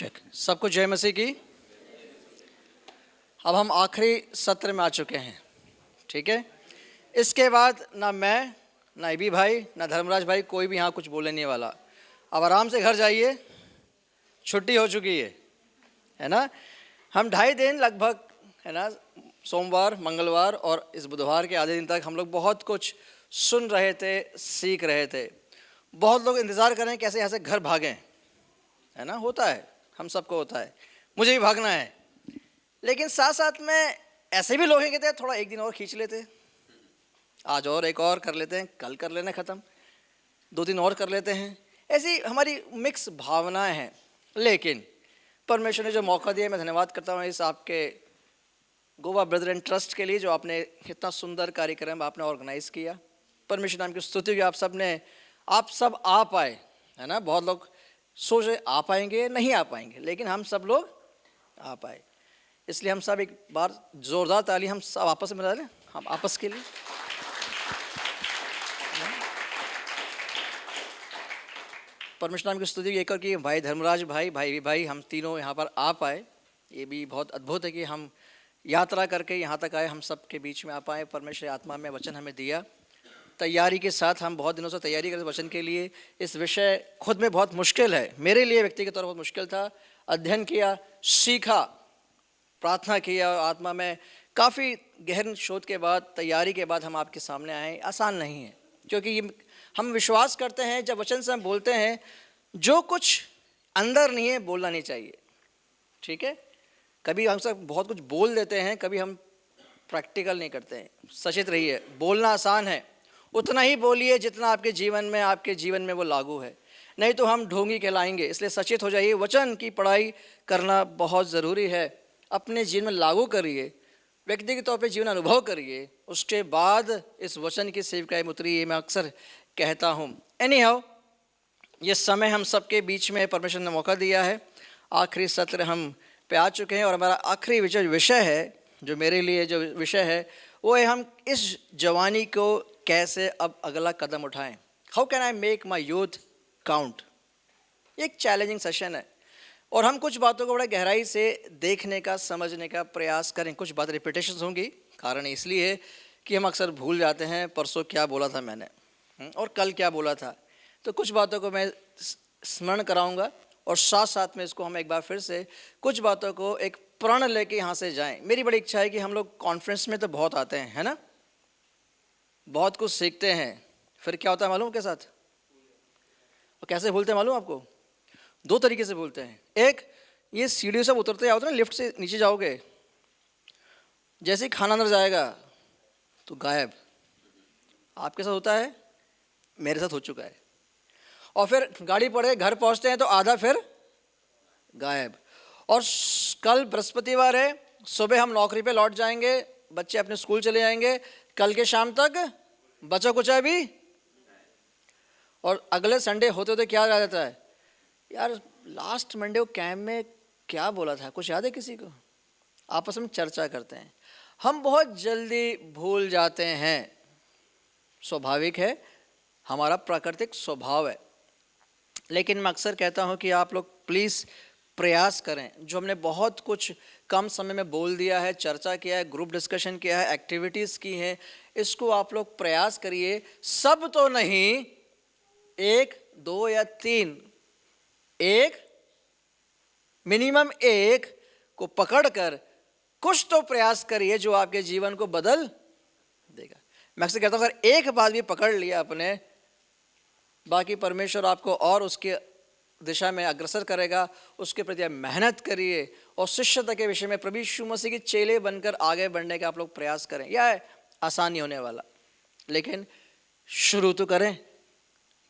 Check. सबको जय मसीह की। अब हम आखिरी सत्र में आ चुके हैं, ठीक है। इसके बाद ना मैं, ना इबी भाई, ना धर्मराज भाई, कोई भी यहाँ कुछ बोलने नहीं वाला। अब आराम से घर जाइए, छुट्टी हो चुकी है ना। हम 2.5 दिन लगभग, है ना, सोमवार, मंगलवार और इस बुधवार के आधे दिन तक हम लोग बहुत कुछ सुन रहे थे, सीख रहे थे। बहुत लोग इंतज़ार कर रहे हैं कैसे यहाँ से घर भागें, है ना। होता है, हम सबको होता है, मुझे भी भागना है। लेकिन साथ साथ में ऐसे भी लोग हैं कहते हैं थोड़ा एक दिन और खींच लेते, आज और एक और कर लेते हैं, कल कर लेना ख़त्म, 2 दिन और कर लेते हैं। ऐसी हमारी मिक्स भावनाएं हैं। लेकिन परमेश्वर ने जो मौका दिया, मैं धन्यवाद करता हूँ इस आपके गोवा ब्रदरन ट्रस्ट के लिए, जो आपने इतना सुंदर कार्यक्रम आपने ऑर्गेनाइज़ किया। परमेश्वर नाम की स्तुति कि आप सब आ पाए, है ना। बहुत लोग सोच रहे आ पाएंगे, नहीं आ पाएंगे, लेकिन हम सब लोग आ पाए। इसलिए हम सब एक बार ज़ोरदार ताली हम सब आपस में बजा लें, हम आपस के लिए। परमेश्वर नाम की स्तुति एक और कि भाई धर्मराज भाई, भाई हम तीनों यहाँ पर आ पाए। ये भी बहुत अद्भुत है कि हम यात्रा करके यहाँ तक आए, हम सब के बीच में आ पाए। परमेश्वर आत्मा में वचन हमें दिया, तैयारी के साथ हम बहुत दिनों से तैयारी करते वचन के लिए। इस विषय खुद में बहुत मुश्किल है, मेरे लिए व्यक्तिगत तौर पर बहुत मुश्किल था। अध्ययन किया, सीखा, प्रार्थना किया, आत्मा में काफ़ी गहन शोध के बाद, तैयारी के बाद हम आपके सामने आए। आसान नहीं है, क्योंकि ये हम विश्वास करते हैं जब वचन से हम बोलते हैं, जो कुछ अंदर नहीं है बोलना नहीं चाहिए, ठीक है। कभी हम सब बहुत कुछ बोल देते हैं, कभी हम प्रैक्टिकल नहीं करते हैं। सचेत रहिए, बोलना आसान है, उतना ही बोलिए जितना आपके जीवन में वो लागू है, नहीं तो हम ढोंगी कहलाएंगे। इसलिए सचेत हो जाइए, वचन की पढ़ाई करना बहुत ज़रूरी है। अपने जीवन में लागू करिए, व्यक्तिगत तौर पे जीवन अनुभव करिए, उसके बाद इस वचन की सेवकाई में उतरिए। मैं अक्सर कहता हूँ। एनी हाउ, ये समय हम सबके बीच में परमेश्वर ने मौका दिया है। आखिरी सत्र हम पे आ चुके हैं और हमारा आखिरी विषय है, जो मेरे लिए जो विषय है वो है, हम इस जवानी को कैसे अब अगला कदम उठाएं। How can I make my youth count. एक चैलेंजिंग सेशन है और हम कुछ बातों को बड़ा गहराई से देखने का, समझने का प्रयास करें। कुछ बात रिपीटेशन होंगी, कारण इसलिए कि हम अक्सर भूल जाते हैं परसों क्या बोला था मैंने और कल क्या बोला था। तो कुछ बातों को मैं स्मरण कराऊंगा और साथ साथ में इसको हम एक बार फिर से कुछ बातों को एक प्रण लेके यहाँ से जाएं। मेरी बड़ी इच्छा है कि हम लोग कॉन्फ्रेंस में तो बहुत आते हैं, है ना, बहुत कुछ सीखते हैं, फिर क्या होता है मालूम के साथ, और कैसे भूलते हैं मालूम आपको। 2 तरीके से भूलते हैं। एक, ये सीढ़ी से उतरते आओ ना, लिफ्ट से नीचे जाओगे, जैसे ही खाना अंदर जाएगा तो गायब। आपके साथ होता है, मेरे साथ हो चुका है। और फिर गाड़ी पड़े, घर पहुंचते हैं तो आधा फिर गायब। और कल बृहस्पतिवार है, सुबह हम नौकरी पे लौट जाएंगे, बच्चे अपने स्कूल चले जाएंगे, कल के शाम तक बचा कुचा भी। और अगले संडे होते होते क्या रह जाता है, यार लास्ट मंडे को कैंप में क्या बोला था, कुछ याद है किसी को। आपस में चर्चा करते हैं। हम बहुत जल्दी भूल जाते हैं, स्वाभाविक है, हमारा प्राकृतिक स्वभाव है। लेकिन मैं अक्सर कहता हूं कि आप लोग प्लीज़ प्रयास करें। जो हमने बहुत कुछ कम समय में बोल दिया है, चर्चा किया है, ग्रुप डिस्कशन किया है, एक्टिविटीज़ की हैं, इसको आप लोग प्रयास करिए। सब तो नहीं, 1, 2 या 3, एक मिनिमम 1 को पकड़कर कुछ तो प्रयास करिए जो आपके जीवन को बदल देगा। मैं अक्सर कहता हूँ, अगर एक बात भी पकड़ लिया अपने, बाकी परमेश्वर आपको और उसके दिशा में अग्रसर करेगा। उसके प्रति आप मेहनत करिए और शिष्यता के विषय में प्रभु यीशु मसीह के चेले बनकर आगे बढ़ने का आप लोग प्रयास करें। यह आसान नहीं होने वाला, लेकिन शुरू तो करें।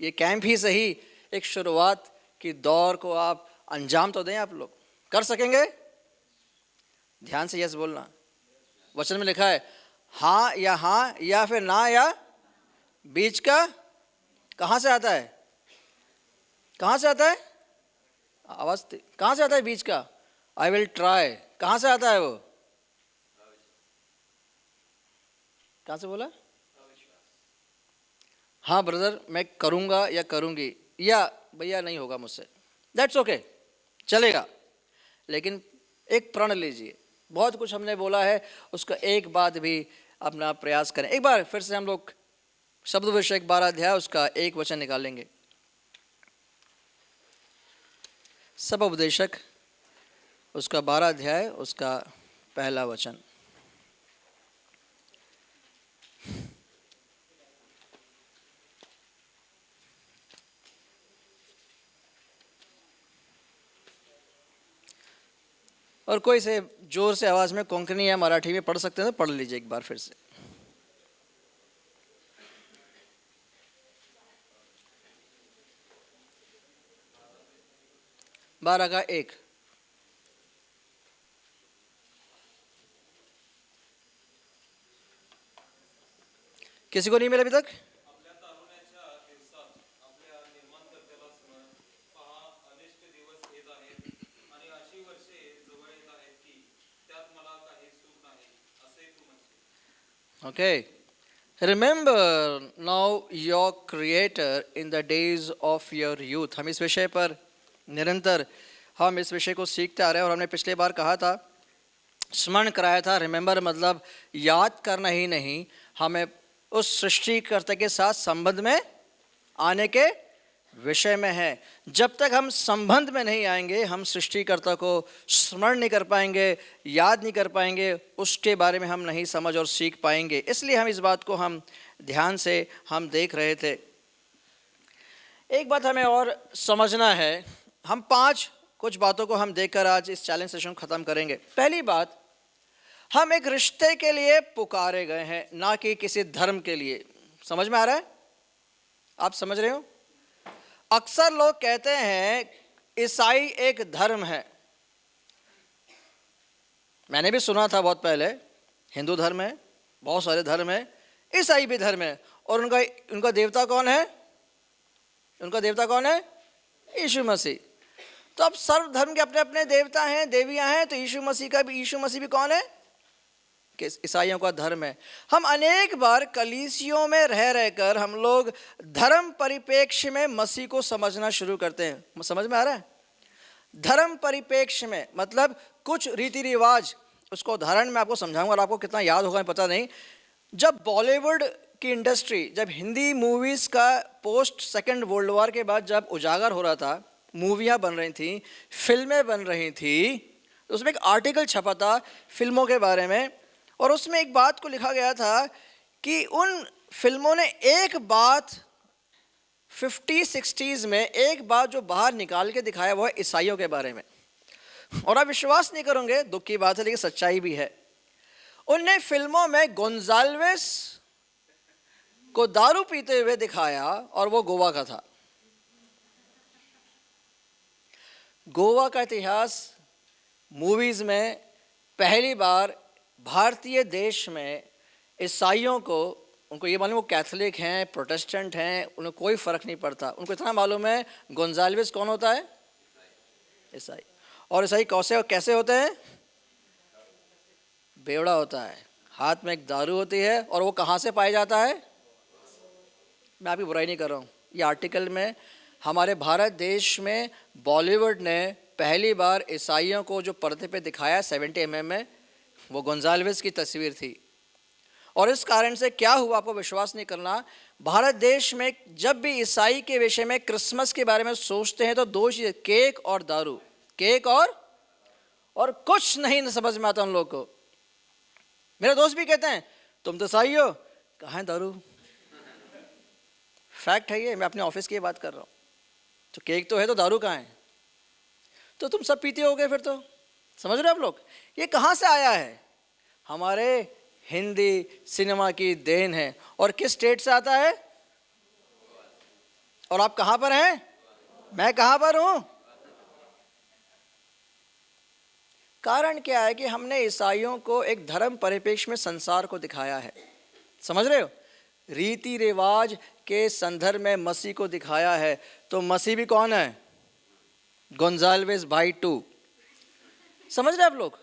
ये कैंप ही सही, एक शुरुआत की दौर को आप अंजाम तो दें। आप लोग कर सकेंगे? ध्यान से यस बोलना। वचन में लिखा है हाँ या फिर ना या बीच का कहाँ से आता है, कहाँ से आता है आवाज, कहाँ से आता है बीच का, आई विल ट्राई, कहाँ से आता है वो, कहाँ से बोला, हाँ ब्रदर मैं करूँगा या करूँगी, या भैया नहीं होगा मुझसे, दैट्स ओके, चलेगा। लेकिन एक प्रण लीजिए। बहुत कुछ हमने बोला है, उसका एक बात भी अपना प्रयास करें। एक बार फिर से हम लोग शब्दभिषेक 12 अध्याय उसका एक वचन निकालेंगे। सब उपदेशक उसका 12 अध्याय उसका पहला वचन। और कोई से जोर से आवाज में कोंकणी या मराठी में पढ़ सकते हैं तो पढ़ लीजिए एक बार फिर से। 12 का 1। किसी को नहीं मिला अभी तक? Okay. Remember now your creator in the days of your youth. हम इस विषय पर निरंतर हम इस विषय को सीखते आ रहे हैं और हमने पिछले बार कहा था, स्मरण कराया था। रिमेंबर मतलब याद करना ही नहीं, हमें उस सृष्टिकर्ता के साथ संबंध में आने के विषय में है। जब तक हम संबंध में नहीं आएंगे, हम सृष्टिकर्ता को स्मरण नहीं कर पाएंगे, याद नहीं कर पाएंगे, उसके बारे में हम नहीं समझ और सीख पाएंगे। इसलिए हम इस बात को हम ध्यान से हम देख रहे थे। एक बात हमें और समझना है, हम 5 कुछ बातों को हम देखकर आज इस चैलेंज सेशन को ख़त्म करेंगे। पहली बात, हम एक रिश्ते के लिए पुकारे गए हैं, ना कि किसी धर्म के लिए। समझ में आ रहा है? आप समझ रहे हो? अक्सर लोग कहते हैं ईसाई एक धर्म है। मैंने भी सुना था बहुत पहले, हिंदू धर्म है, बहुत सारे धर्म है, ईसाई भी धर्म है। और उनका देवता कौन है? उनका देवता कौन है? यीशु मसीह। तो अब सर्व धर्म के अपने अपने देवता हैं, देवियां हैं, तो यीशु मसीह भी कौन है? कि ईसाइयों का धर्म है। हम अनेक बार कलीसियों में रह रहकर हम लोग धर्म परिप्रेक्ष्य में मसीह को समझना शुरू करते हैं। समझ में आ रहा है? धर्म परिप्रेक्ष्य में मतलब कुछ रीति रिवाज, उसको उदाहरण मैं आपको समझाऊंगा और आपको कितना याद होगा पता नहीं। जब बॉलीवुड की इंडस्ट्री, जब हिंदी मूवीज़ का पोस्ट सेकेंड वर्ल्ड वॉर के बाद जब उजागर हो रहा था, मूवियाँ बन रही थी, फिल्में बन रही थी, तो उसमें एक आर्टिकल छपा था फिल्मों के बारे में, और उसमें एक बात को लिखा गया था कि उन फिल्मों ने एक बात 50-60s में एक बात जो बाहर निकाल के दिखाया वो है ईसाइयों के बारे में। और आप विश्वास नहीं करोगे, दुख की बात है लेकिन सच्चाई भी है। उनने फिल्मों में गोंजाल्वेस को दारू पीते हुए दिखाया और वो गोवा का था। गोवा का इतिहास मूवीज में पहली बार भारतीय देश में ईसाइयों को, उनको ये मालूम वो कैथोलिक हैं, प्रोटेस्टेंट हैं, उन्हें कोई फ़र्क नहीं पड़ता। उनको इतना मालूम है गोंजाल्वेस कौन होता है? ईसाई। और ईसाई कैसे होते हैं? बेवड़ा होता है, हाथ में एक दारू होती है, और वो कहाँ से पाया जाता है? मैं आपकी बुराई नहीं कर रहा हूँ, ये आर्टिकल में हमारे भारत देश में बॉलीवुड ने पहली बार ईसाइयों को जो पर्दे पे दिखाया 70 mm में, वो गोंजाल्वेस की तस्वीर थी। और इस कारण से क्या हुआ, आपको विश्वास नहीं करना, भारत देश में जब भी ईसाई के विषय में क्रिसमस के बारे में सोचते हैं तो 2 चीज़, केक और दारू। केक और कुछ नहीं समझ में आता उन लोग को। मेरे दोस्त भी कहते हैं तुम तो ईसाई हो, कहाँ है दारू? फैक्ट है ये, मैं अपने ऑफिस की बात कर रहा हूँ। तो केक तो है तो दारू कहाँ है? तो तुम सब पीते हो गए फिर तो। समझ रहे हो आप लोग? ये कहाँ से आया है? हमारे हिंदी सिनेमा की देन है। और किस स्टेट से आता है? और आप कहाँ पर हैं? मैं कहाँ पर हूँ? कारण क्या है कि हमने ईसाइयों को एक धर्म परिप्रेक्ष्य में संसार को दिखाया है। समझ रहे हो? रीति रिवाज के संदर्भ में मसीह को दिखाया है। तो मसीह भी कौन है? गोंजाल्वेस भाई 2। समझ रहे आप लोग?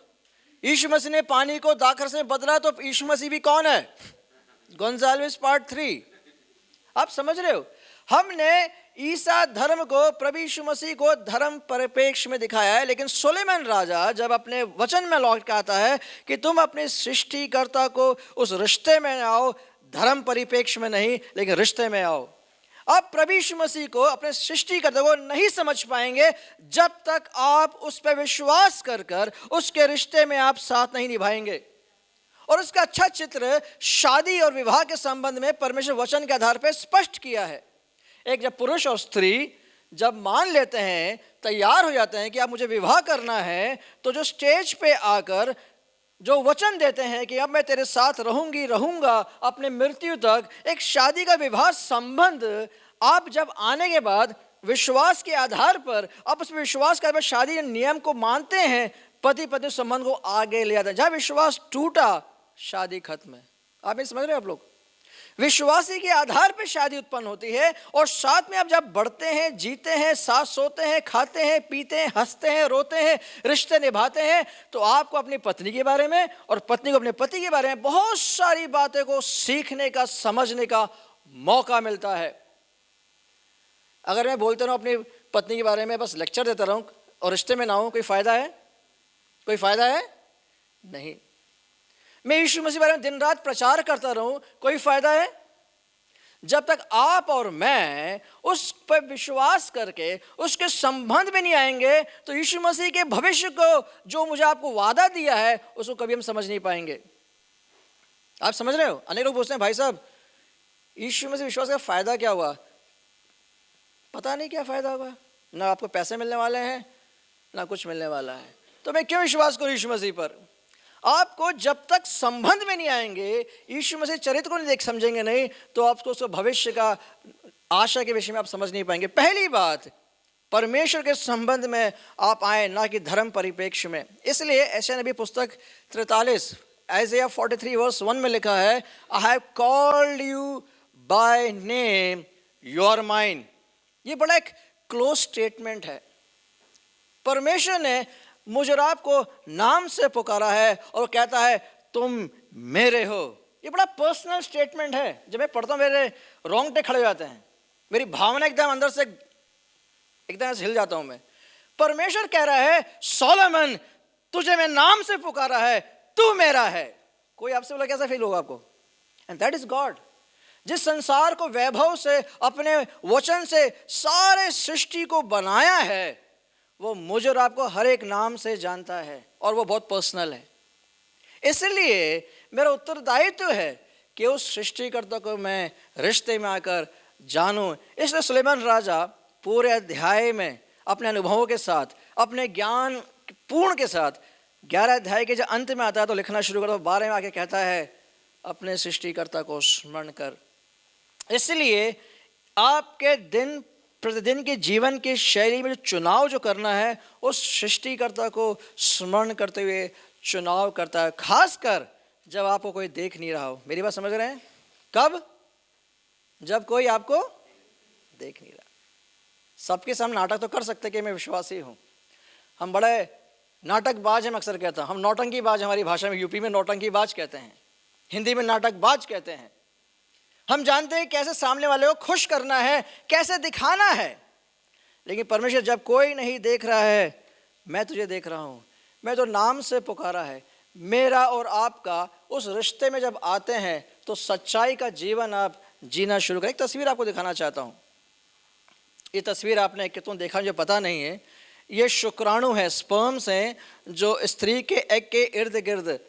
यीशु मसीह ने पानी को दाखरस में बदला, तो यीशु मसीह भी कौन है? गोंजाल्वेस पार्ट 3। आप समझ रहे हो? हमने ईसा धर्म को, प्रभु यीशु मसीह को धर्म परिप्रेक्ष्य में दिखाया है, लेकिन सुलेमान राजा जब अपने वचन में लौट के आता है कि तुम अपने सृष्टिकर्ता को उस रिश्ते में आओ, धर्म परिप्रेक्ष्य में नहीं लेकिन रिश्ते में आओ। आप प्रभु यीशु मसीह को, अपने सृष्टिकर्ता को नहीं समझ पाएंगे जब तक आप उस पर विश्वास कर कर उसके रिश्ते में आप साथ नहीं निभाएंगे। और उसका अच्छा चित्र शादी और विवाह के संबंध में परमेश्वर वचन के आधार पर स्पष्ट किया है। एक जब पुरुष और स्त्री जब मान लेते हैं, तैयार हो जाते हैं कि आप मुझे विवाह करना है, तो जो स्टेज पे आकर जो वचन देते हैं कि अब मैं तेरे साथ रहूंगा अपने मृत्यु तक, एक शादी का विवाह संबंध आप जब आने के बाद विश्वास के आधार पर आप उस पर विश्वास कर शादी के नियम को मानते हैं, पति पत्नी संबंध को आगे ले जाते हैं। जब विश्वास टूटा, शादी खत्म है। आप ये समझ रहे हो? आप लोग विश्वासी के आधार पर शादी उत्पन्न होती है, और साथ में आप जब बढ़ते हैं, जीते हैं, साथ सोते हैं, खाते हैं, पीते हैं, हंसते हैं, रोते हैं, रिश्ते निभाते हैं, तो आपको अपनी पत्नी के बारे में और पत्नी को अपने पति के बारे में बहुत सारी बातें को सीखने का, समझने का मौका मिलता है। अगर मैं बोलते रहूं अपनी पत्नी के बारे में, बस लेक्चर देता रहूं और रिश्ते में ना हूं, कोई फायदा है? कोई फायदा है? नहीं। मैं यीशु मसीह के बारे में दिन रात प्रचार करता रहूं, कोई फायदा है? जब तक आप और मैं उस पर विश्वास करके उसके संबंध में नहीं आएंगे, तो यीशु मसीह के भविष्य को जो मुझे आपको वादा दिया है उसको कभी हम समझ नहीं पाएंगे। आप समझ रहे हो? अनेक लोग पूछते हैं, भाई साहब यीशु मसीह विश्वास का फायदा क्या हुआ? पता नहीं क्या फायदा होगा, ना आपको पैसे मिलने वाले हैं ना कुछ मिलने वाला है, तो मैं क्यों विश्वास करूं यीशु मसीह पर? आपको जब तक संबंध में नहीं आएंगे, यीशु मसीह चरित्र को नहीं देख समझेंगे नहीं, तो आपको उसको भविष्य का, आशा के विषय में आप समझ नहीं पाएंगे। पहली बात, परमेश्वर के संबंध में आप आए, ना कि धर्म परिप्रेक्ष्य में। इसलिए यशायाह नबी पुस्तक 43 Isaiah 43 वर्स 1 में लिखा है, I have called you by name, you are mine. ये बड़ा एक क्लोज स्टेटमेंट है। परमेश्वर ने मुझे और आपको नाम से पुकारा है और कहता है तुम मेरे हो। ये बड़ा पर्सनल स्टेटमेंट है। जब मैं पढ़ता हूँ मेरे रोंगटे खड़े हो जाते हैं, मेरी भावना एकदम अंदर से एकदम हिल जाता हूं मैं। परमेश्वर कह रहा है सोलोमन, तुझे मैं नाम से पुकारा है, तू मेरा है। कोई आपसे बोला कैसा फील होगा आपको? एंड दैट इज गॉड, जिस संसार को वैभव से, अपने वचन से, सारे सृष्टि को बनाया है, वो मुझे और आपको हर एक नाम से जानता है और वो बहुत पर्सनल है। इसलिए मेरा उत्तरदायित्व है कि उस सृष्टिकर्ता को मैं रिश्ते में आकर जानूं। इसलिए सुलेमान राजा पूरे अध्याय में अपने अनुभवों के साथ, अपने ज्ञान पूर्ण के साथ, 11 अध्याय के जब अंत में आता है तो लिखना शुरू करता है, 12 में आके कहता है अपने सृष्टिकर्ता को स्मरण कर। इसलिए आपके दिन प्रतिदिन के जीवन के शैली में जो चुनाव जो करना है, उस सृष्टिकर्ता को स्मरण करते हुए चुनाव करता है, खासकर जब आपको कोई देख नहीं रहा हो। मेरी बात समझ रहे हैं? कब? जब कोई आपको देख नहीं रहा। सबके सामने नाटक तो कर सकते कि मैं विश्वासी हूँ। हम बड़े नाटकबाज हैं, अक्सर कहता हूँ हम नौटंकीबाज, हमारी भाषा में यूपी में नौटंकीबाज कहते हैं, हिंदी में नाटकबाज कहते हैं। हम जानते हैं कैसे सामने वाले को खुश करना है, कैसे दिखाना है। लेकिन परमेश्वर जब कोई नहीं देख रहा है, मैं तुझे देख रहा हूँ, मैं तो नाम से पुकारा है। मेरा और आपका उस रिश्ते में जब आते हैं तो सच्चाई का जीवन आप जीना शुरू करें। एक तस्वीर आपको दिखाना चाहता हूँ। ये तस्वीर आपने कितनों देखा मुझे पता नहीं है। ये शुक्राणु है, स्पर्म्स हैं, जो स्त्री के एग के इर्द गिर्द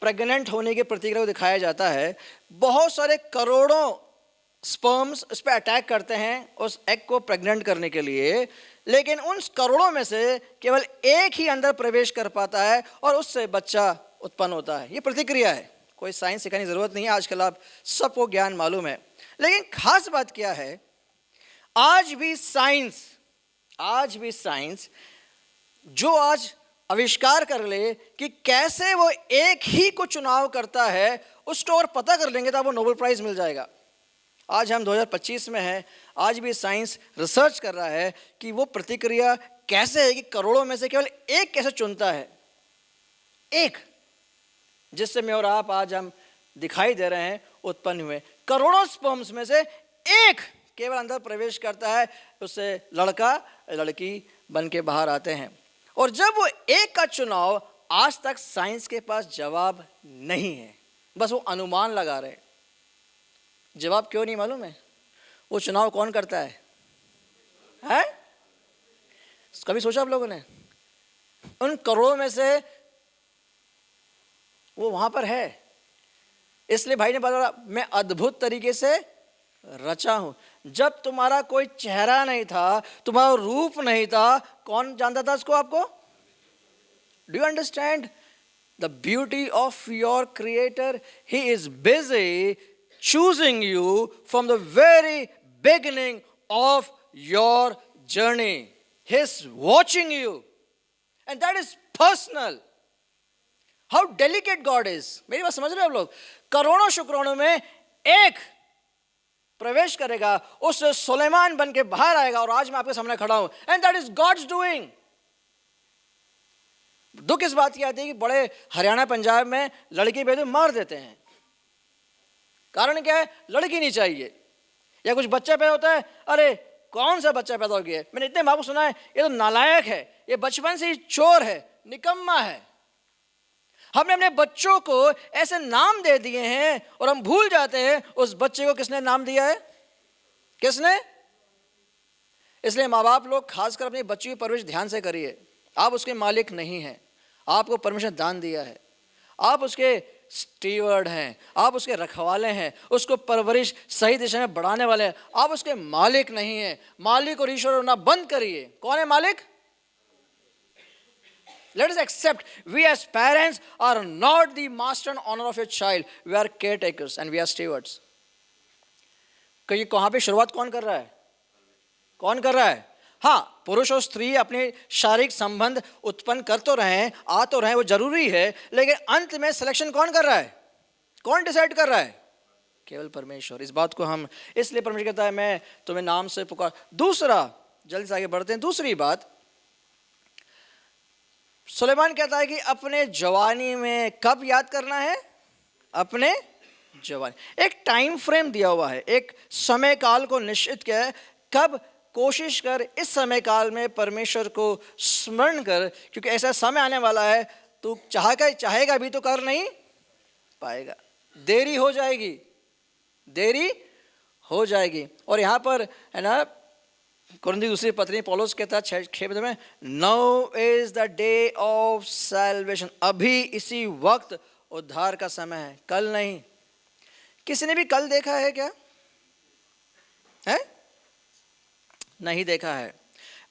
प्रेग्नेंट होने की प्रतिक्रिया को दिखाया जाता है। बहुत सारे करोड़ों स्पर्म्स उस पर अटैक करते हैं उस एग को प्रेग्नेंट करने के लिए, लेकिन उन करोड़ों में से केवल एक ही अंदर प्रवेश कर पाता है और उससे बच्चा उत्पन्न होता है। ये प्रतिक्रिया है, कोई साइंस सिखाने की जरूरत नहीं है, आजकल आप सबको ज्ञान मालूम है। लेकिन खास बात क्या है, आज भी साइंस जो आज आविष्कार कर ले कि कैसे वो एक ही को चुनाव करता है, उसको और पता कर लेंगे तो आपको नोबेल प्राइज मिल जाएगा। आज हम 2025 में हैं, आज भी साइंस रिसर्च कर रहा है कि वो प्रतिक्रिया कैसे है कि करोड़ों में से केवल एक कैसे चुनता है, एक जिससे मैं और आप आज हम दिखाई दे रहे हैं उत्पन्न हुए। करोड़ों स्पर्म्स में से एक केवल अंदर प्रवेश करता है, उससे लड़का लड़की बन के बाहर आते हैं। और जब वो एक का चुनाव, आज तक साइंस के पास जवाब नहीं है, बस वो अनुमान लगा रहे। जवाब क्यों नहीं मालूम है? वो चुनाव कौन करता है? कभी सोचा आप लोगों ने? उन करोड़ों में से वो वहां पर है, इसलिए भाई ने बताया मैं अद्भुत तरीके से रचा हूं। जब तुम्हारा कोई चेहरा नहीं था, तुम्हारा रूप नहीं था, कौन जानता था उसको? आपको? Do you understand the beauty of your creator? He is busy choosing you from the very beginning of your journey. He's watching you, and that is personal. How delicate God is. मेरी बात समझ रहे हो आप लोग? करोड़ों शुक्राणु में एक प्रवेश करेगा, उस सुलेमान बन के बाहर आएगा, और आज मैं आपके सामने खड़ा हूं, and that is God's doing. दुख इस बात की आती है कि बड़े हरियाणा पंजाब में लड़की बेटे मार देते हैं। कारण क्या है? लड़की नहीं चाहिए। या कुछ बच्चा पैदा होता है, अरे कौन सा बच्चा पैदा हो गया है, मैंने इतने माँ को सुना है ये तो नालायक है, ये बचपन से ही चोर है, निकम्मा है। हमने अपने बच्चों को ऐसे नाम दे दिए हैं और हम भूल जाते हैं उस बच्चे को किसने नाम दिया है, किसने। इसलिए माँ बाप लोग खासकर अपने बच्चों की परवरिश ध्यान से करिए। आप उसके मालिक नहीं हैं, आपको परमेश्वर दान दिया है, आप उसके स्टीवर्ड हैं, आप उसके रखवाले हैं, उसको परवरिश सही दिशा में बढ़ाने वाले हैं। आप उसके मालिक नहीं हैं। मालिक और ईश्वर होना बंद करिए। कौन है मालिक? Let us accept we as parents are not the master and owner of your child. We are caretakers and we are stewards. कहीं कहाँ पे शुरुआत कौन कर रहा है? कौन कर रहा है? हाँ, पुरुष और स्त्री अपने शारीरिक संबंध उत्पन्न कर तो रहे हैं, आ तो रहे हैं, वो जरूरी है, लेकिन अंत में सिलेक्शन कौन कर रहा है? कौन डिसाइड कर रहा है? केवल परमेश्वर। इस बात को हम, इसलिए परमेश्वर कहता है मैं तुम्हें नाम से पुकार। दूसरा, जल्दी से आगे बढ़ते हैं, दूसरी बात सुलेमान कहता है कि अपने जवानी में कब याद करना है? अपने जवानी। एक टाइम फ्रेम दिया हुआ है, एक समय काल को निश्चित किया है। कब? कोशिश कर इस समय काल में परमेश्वर को स्मरण कर, क्योंकि ऐसा समय आने वाला है तू चाहेगा भी तो कर नहीं पाएगा। देरी हो जाएगी, देरी हो जाएगी। और यहाँ पर है ना, कुरिन्थियों दूसरी पत्री पौलुस कहता है 6 में, now is the day of salvation. अभी इसी वक्त उद्धार का समय है, कल नहीं। किसी ने भी कल देखा है क्या? है? नहीं देखा है।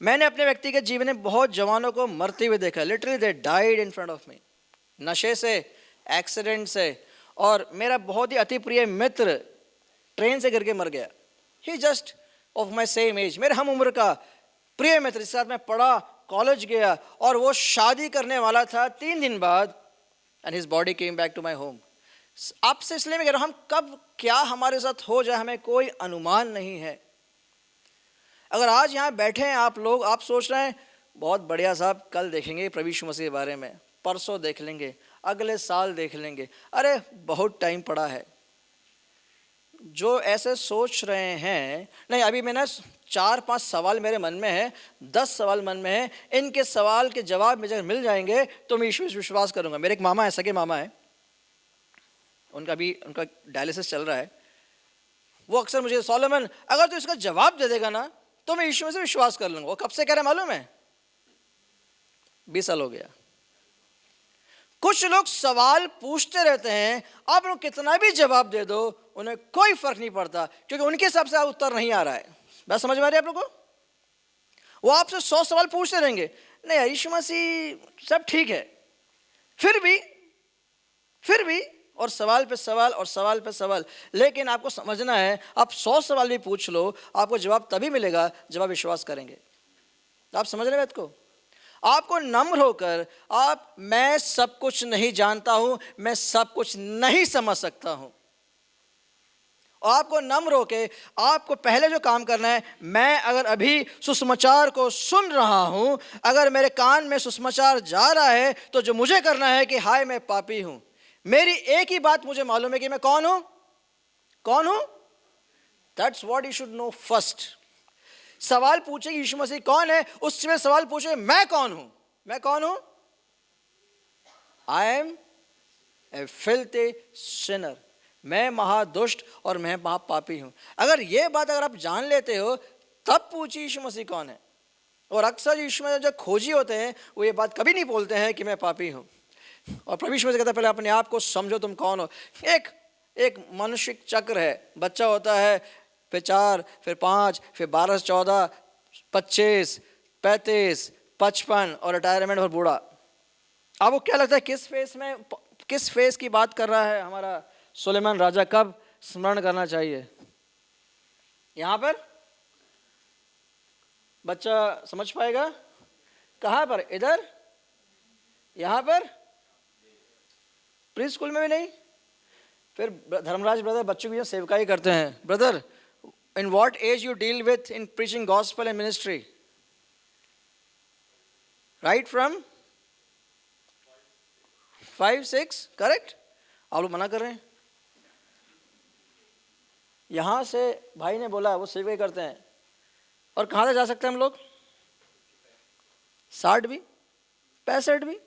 मैंने अपने व्यक्तिगत जीवन में बहुत जवानों को मरते हुए देखा, literally they died in front of me, नशे से, एक्सीडेंट से। और मेरा बहुत ही अति प्रिय मित्र ट्रेन से गिर के मर गया। He just of my same age, मेरे हम उम्र का प्रिय मित्र, जिसके साथ मैं पढ़ा, कॉलेज गया, और वो शादी करने वाला था 3 दिन बाद, and his body came back to my home. आपसे इसलिए मैं कह रहा हूँ, हम कब क्या हमारे साथ हो जाए हमें कोई अनुमान नहीं है। अगर आज यहाँ बैठे हैं आप लोग, आप सोच रहे हैं बहुत बढ़िया साहब, कल देखेंगे प्रभु यीशु मसीह के बारे में, परसों देख लेंगे, अगले साल देख लेंगे, अरे बहुत टाइम पड़ा है। जो ऐसे सोच रहे हैं, नहीं, अभी मैंने 4-5 सवाल मेरे मन में है, 10 सवाल मन में है, इनके सवाल के जवाब मुझे मिल जाएंगे तो मैं ईश्वर विश्वास करूंगा। मेरे एक मामा है, सगे मामा है, उनका डायलिसिस चल रहा है। वो अक्सर मुझे, सोलोमन अगर तू इसका जवाब दे देगा ना तो मैं ईश्वर से विश्वास कर लूंगा। वो कब से कह रहे मालूम है? 20 साल हो गया। कुछ लोग सवाल पूछते रहते हैं, आप लोग कितना भी जवाब दे दो उन्हें कोई फर्क नहीं पड़ता, क्योंकि उनके हिसाब से उत्तर नहीं आ रहा है। बात समझ में आ रही है आप लोगों को? वो आपसे 100 सवाल पूछते रहेंगे, नहीं यीशु मसीह सब ठीक है, फिर भी और सवाल पे सवाल और सवाल पे सवाल। लेकिन आपको समझना है, आप 100 सवाल भी पूछ लो, आपको जवाब तभी मिलेगा जब आप विश्वास करेंगे। आप समझ रहे हैं बात को? आपको नम्र होकर, आप, मैं सब कुछ नहीं जानता हूं, मैं सब कुछ नहीं समझ सकता हूं, और आपको नम्र होकर आपको पहले जो काम करना है, मैं अगर अभी सुसमाचार को सुन रहा हूं, अगर मेरे कान में सुसमाचार जा रहा है, तो जो मुझे करना है कि हाय मैं पापी हूं। मेरी एक ही बात मुझे मालूम है कि मैं कौन हूं? That's what you should know first. सवाल पूछे यीशु मसीह कौन है, उसमें सवाल पूछे मैं कौन हूं। मैं कौन हूं? I am a filthy sinner. मैं महादुष्ट और मैं महापापी हूं। अगर ये बात अगर आप जान लेते हो तब पूछिए यीशु मसीह कौन है। और अक्सर यीशु मसीह जो खोजी होते हैं वो ये बात कभी नहीं बोलते हैं कि मैं पापी हूं। और प्रभु यीशु मसीह कहता है पहले अपने आप को समझो तुम कौन हो। एक मनुष्य चक्र है, बच्चा होता है, फिर 4, फिर 5, फिर 12, 14, 25, 35, 55 और रिटायरमेंट और बूढ़ा। आपको क्या लगता है किस फेस की बात कर रहा है हमारा सुलेमान राजा? कब स्मरण करना चाहिए? यहां पर बच्चा समझ पाएगा? कहां पर? इधर? यहां पर? प्री स्कूल में भी नहीं? फिर धर्मराज ब्रदर बच्चों की सेवकाई करते हैं। Brother, in what age you deal with in preaching gospel and ministry? Right from 5, 6, correct? आप लोग मना कर रहे हैं। यहां से भाई ने बोला वो सेवकाई करते हैं। और कहां तक जा सकते हैं हम लोग? 60 भी, 65 भी।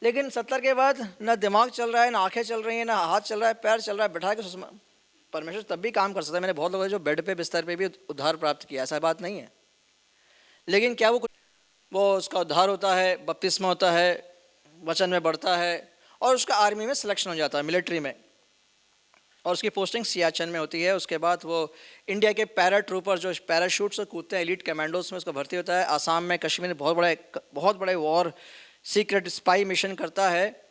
लेकिन 70 के बाद ना दिमाग चल रहा है, ना आंखें चल रही हैं, ना हाथ चल रहा है, पैर चल रहा है, बैठा के परमेश्वर तब भी काम कर सकता है। मैंने बहुत लोगों जो बेड पे बिस्तर पे भी उद्धार प्राप्त किया, ऐसा बात नहीं है। लेकिन क्या वो उसका उद्धार होता है, बपतिस्मा होता है, वचन में बढ़ता है और उसका आर्मी में सिलेक्शन हो जाता है, मिलिट्री में, और उसकी पोस्टिंग सियाचिन में होती है। उसके बाद वो इंडिया के पैरा ट्रूपर जो पैराशूट से कूदते हैं, एलीट कमांडोज में उसका भर्ती होता है। आसाम में, कश्मीर में बहुत बड़े वॉर सीक्रेट स्पाई मिशन करता है।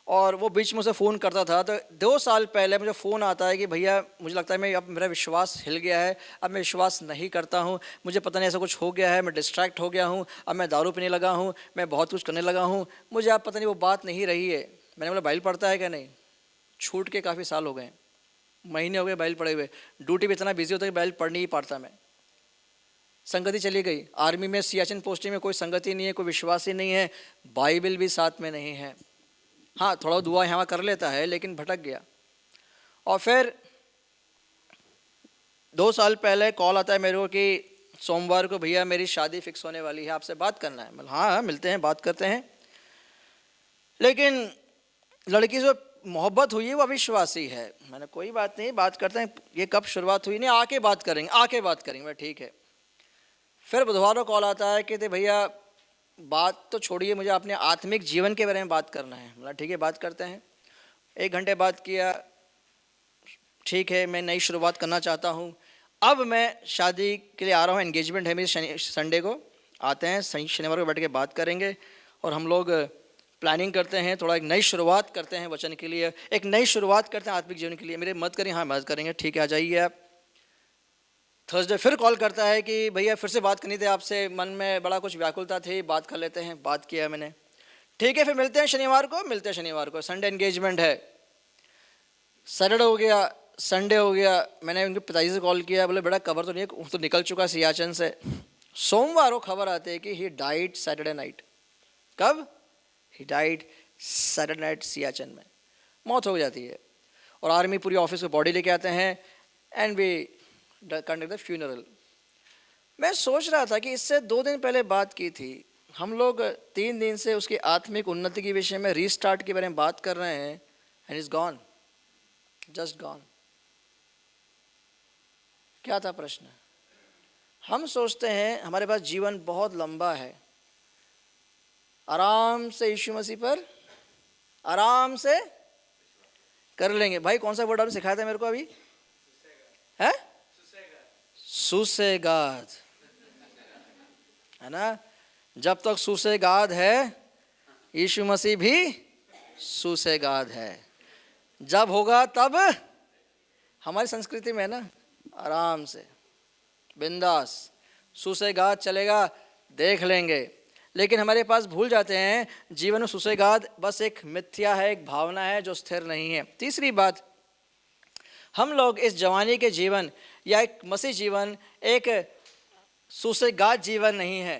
और वो बीच में उसे फ़ोन करता था, तो 2 साल पहले मुझे फ़ोन आता है कि भैया मुझे लगता है अब मेरा विश्वास हिल गया है, अब मैं विश्वास नहीं करता हूँ, मुझे पता नहीं ऐसा कुछ हो गया है, मैं डिस्ट्रैक्ट हो गया हूँ, अब मैं दारू पीने लगा हूँ, मैं बहुत कुछ करने लगा हूँ, मुझे अब पता नहीं वो बात नहीं रही है। मैंने बोला बाइबल पढ़ता है क्या? नहीं। छूट के काफ़ी साल हो गए, महीने हो गए बाइबल पढ़े हुए। ड्यूटी पर इतना बिजी होता है कि बाइबल पढ़ नहीं पाता मैं। संगति चली गई, आर्मी में सियाचिन पोस्टिंग में कोई संगति नहीं है, कोई विश्वास ही नहीं है, बाइबल भी साथ में नहीं है। हाँ, थोड़ा दुआ यहाँ कर लेता है लेकिन भटक गया। और फिर 2 साल पहले कॉल आता है मेरे को कि सोमवार को भैया मेरी शादी फिक्स होने वाली है, आपसे बात करना है। मतलब हाँ मिलते हैं, बात करते हैं। लेकिन लड़की से मोहब्बत हुई है वो अविश्वासी है। मैंने कोई बात नहीं, बात करते हैं। ये कब शुरुआत हुई? नहीं, आके बात करेंगे। मैं ठीक है। फिर बुधवार को कॉल आता है कि भैया बात तो छोड़िए, मुझे अपने आत्मिक जीवन के बारे में बात करना है। मतलब ठीक है, बात करते हैं। 1 घंटे बात किया, ठीक है मैं नई शुरुआत करना चाहता हूँ, अब मैं शादी के लिए आ रहा हूँ, एंगेजमेंट है मेरी संडे को, आते हैं शनिवार को बैठ के बात करेंगे और हम लोग प्लानिंग करते हैं, थोड़ा एक नई शुरुआत करते हैं वचन के लिए, एक नई शुरुआत करते हैं आत्मिक जीवन के लिए। मेरे मदद करें? हाँ मदद करेंगे, ठीक है आ जाइए आप। थर्सडे फिर कॉल करता है कि भैया फिर से बात करनी थी आपसे, मन में बड़ा कुछ व्याकुलता थी, बात कर लेते हैं। बात किया मैंने, ठीक है फिर मिलते हैं शनिवार को। संडे एंगेजमेंट है। सैटरडे हो गया, संडे हो गया। मैंने उनके पिताजी से कॉल किया, बोले बेटा कवर तो नहीं है, तो निकल चुका सियाचिन से। सोमवार को खबर आती है कि ही डाइड सैटरडे नाइट। कब? He died Saturday night Siachen में, मौत हो जाती है। और आर्मी पूरी ऑफिस को बॉडी लेके आते हैं and we conduct the funeral. मैं सोच रहा था कि इससे 2 दिन पहले बात की थी, हम लोग 3 दिन से उसकी आत्मिक उन्नति के विषय में, रीस्टार्ट के बारे में बात कर रहे हैं, and is gone, just gone. क्या था प्रश्न? हम सोचते हैं हमारे पास जीवन बहुत लंबा है, आराम से यीशु मसीह पर आराम से कर लेंगे। भाई कौन सा वर्ड आपने सिखाया था मेरे को अभी? है सुसेगाद, है ना? जब तक सुसेगाद है यीशु मसीह भी सुसेगाद है। जब होगा तब, हमारी संस्कृति में है ना, आराम से बिंदास सुसेगाद चलेगा, देख लेंगे। लेकिन हमारे पास भूल जाते हैं जीवन में सुसेगाद बस एक मिथ्या है, एक भावना है जो स्थिर नहीं है। तीसरी बात, हम लोग इस जवानी के जीवन या एक मसीह जीवन एक सुसेगाद जीवन नहीं है।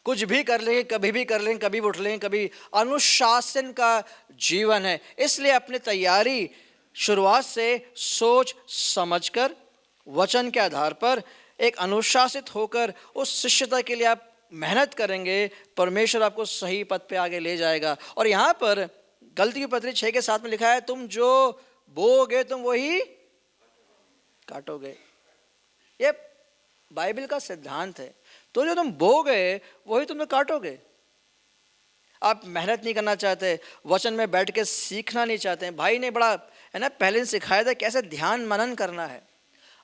कुछ भी कर लेंगे, कभी भी कर लेंगे, कभी भी उठ लेंगे, कभी अनुशासन का जीवन है। इसलिए अपनी तैयारी शुरुआत से सोच समझकर वचन के आधार पर एक अनुशासित होकर उस शिष्यता के लिए आप मेहनत करेंगे, परमेश्वर आपको सही पथ पे आगे ले जाएगा। और यहाँ पर गलती की पत्री 6:7 में लिखा है, तुम जो बोओगे तुम वही काटोगे। ये बाइबल का सिद्धांत है। तो जो तुम बोओगे वही तुम काटोगे। आप मेहनत नहीं करना चाहते, वचन में बैठ के सीखना नहीं चाहते हैं। भाई ने बड़ा है ना पहले ने सिखाया था कैसे ध्यान मनन करना है।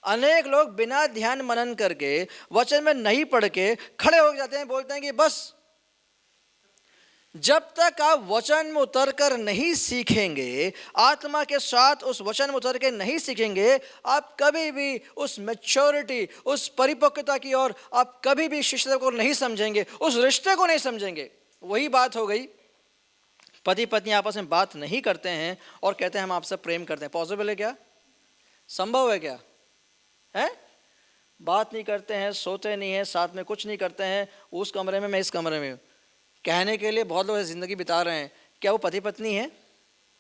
अनेक लोग बिना ध्यान मनन करके वचन में नहीं पढ़ के खड़े हो जाते हैं, बोलते हैं कि बस जब तक आप वचन में उतर कर नहीं सीखेंगे, आत्मा के साथ उस वचन में उतर के नहीं सीखेंगे, आप कभी भी उस मैच्योरिटी, उस परिपक्वता की ओर आप कभी भी शिष्यता को नहीं समझेंगे, उस रिश्ते को नहीं समझेंगे। वही बात हो गई, पति पत्नी आपस में बात नहीं करते हैं और कहते हैं हम आपसे प्रेम करते हैं। पॉसिबल है क्या? संभव है क्या? है? बात नहीं करते हैं, सोते नहीं हैं, साथ में कुछ नहीं करते हैं, उस कमरे में मैं इस कमरे में हूँ। कहने के लिए बहुत लोग जिंदगी बिता रहे हैं, क्या वो पति पत्नी है?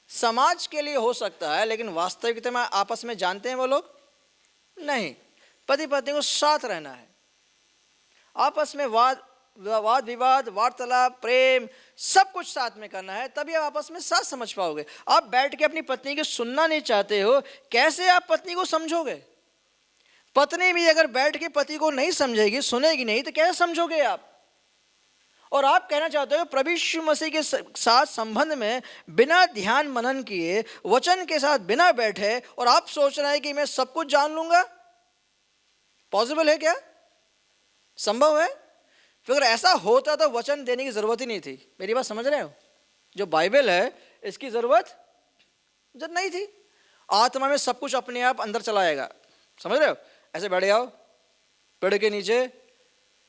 समाज के लिए हो सकता है, लेकिन वास्तविकता में आपस में जानते हैं वो लोग? नहीं। पति पत्नी को साथ रहना है, आपस में वाद विवाद, वार्तालाप, प्रेम सब कुछ साथ में करना है, तभी आप आपस में साथ समझ पाओगे। आप बैठ के अपनी पत्नी की सुनना नहीं चाहते हो, कैसे आप पत्नी को समझोगे? पत्नी भी अगर बैठ के पति को नहीं समझेगी, सुनेगी नहीं, तो कैसे समझोगे आप? और आप कहना चाहते हो प्रभु यीशु मसीह के साथ संबंध में बिना ध्यान मनन किए, वचन के साथ बिना बैठे, और आप सोच रहे हैं कि मैं सब कुछ जान लूंगा। पॉसिबल है क्या? संभव है? फिर अगर ऐसा होता तो वचन देने की जरूरत ही नहीं थी। मेरी बात समझ रहे हो? जो बाइबल है इसकी जरूरत नहीं थी। आत्मा में सब कुछ अपने आप अंदर चला आएगा। समझ रहे हो? ऐसे बैठ जाओ, पेड़ के नीचे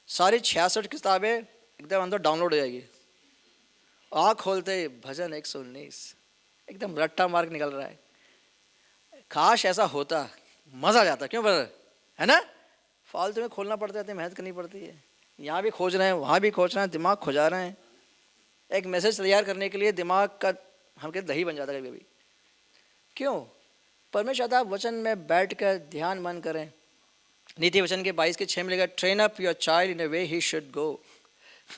सारी 66 किताबें एकदम अंदर डाउनलोड हो जाएगी। आँख खोलते ही भजन 119 एकदम रट्टा मार्ग निकल रहा है। काश ऐसा होता, मजा आ जाता। क्यों ब्रदर? है ना? फालतू में खोलना पड़ता है, मेहनत करनी पड़ती है। यहाँ भी खोज रहे हैं, वहाँ भी खोज रहे हैं, दिमाग खुजा रहे हैं। एक मैसेज तैयार करने के लिए दिमाग का हम कहते दही बन जाता है कभी। क्यों? परमेश्वर चाहता है आप वचन में बैठ कर ध्यान मन करें। नीति वचन के 22:6 में लिखा, train up your child in a way he should go.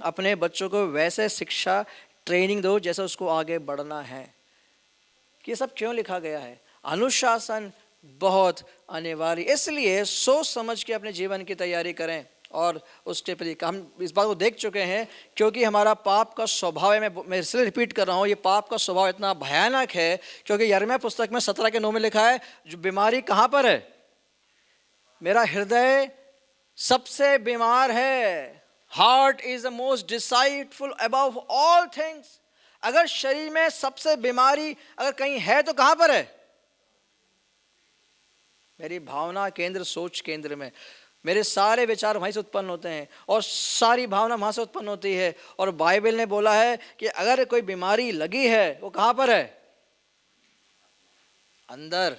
अपने बच्चों को वैसे शिक्षा ट्रेनिंग दो जैसे उसको आगे बढ़ना है। ये सब क्यों लिखा गया है? अनुशासन बहुत अनिवार्य, इसलिए सोच समझ के अपने जीवन की तैयारी करें। और उसके प्रति हम इस बात को देख चुके हैं, क्योंकि हमारा पाप का स्वभाव है। मैं इसलिए रिपीट कर रहा हूँ, ये पाप का स्वभाव इतना भयानक है क्योंकि यिर्मयाह पुस्तक में 17:9 में लिखा है, जो बीमारी कहाँ पर है? मेरा हृदय सबसे बीमार है। Heart is the most deceitful above all things. अगर शरीर में सबसे बीमारी अगर कहीं है तो कहां पर है? मेरी भावना केंद्र, सोच केंद्र में। मेरे सारे विचार वहीं से उत्पन्न होते हैं और सारी भावना वहां से उत्पन्न होती है। और बाइबल ने बोला है कि अगर कोई बीमारी लगी है वो कहां पर है? अंदर।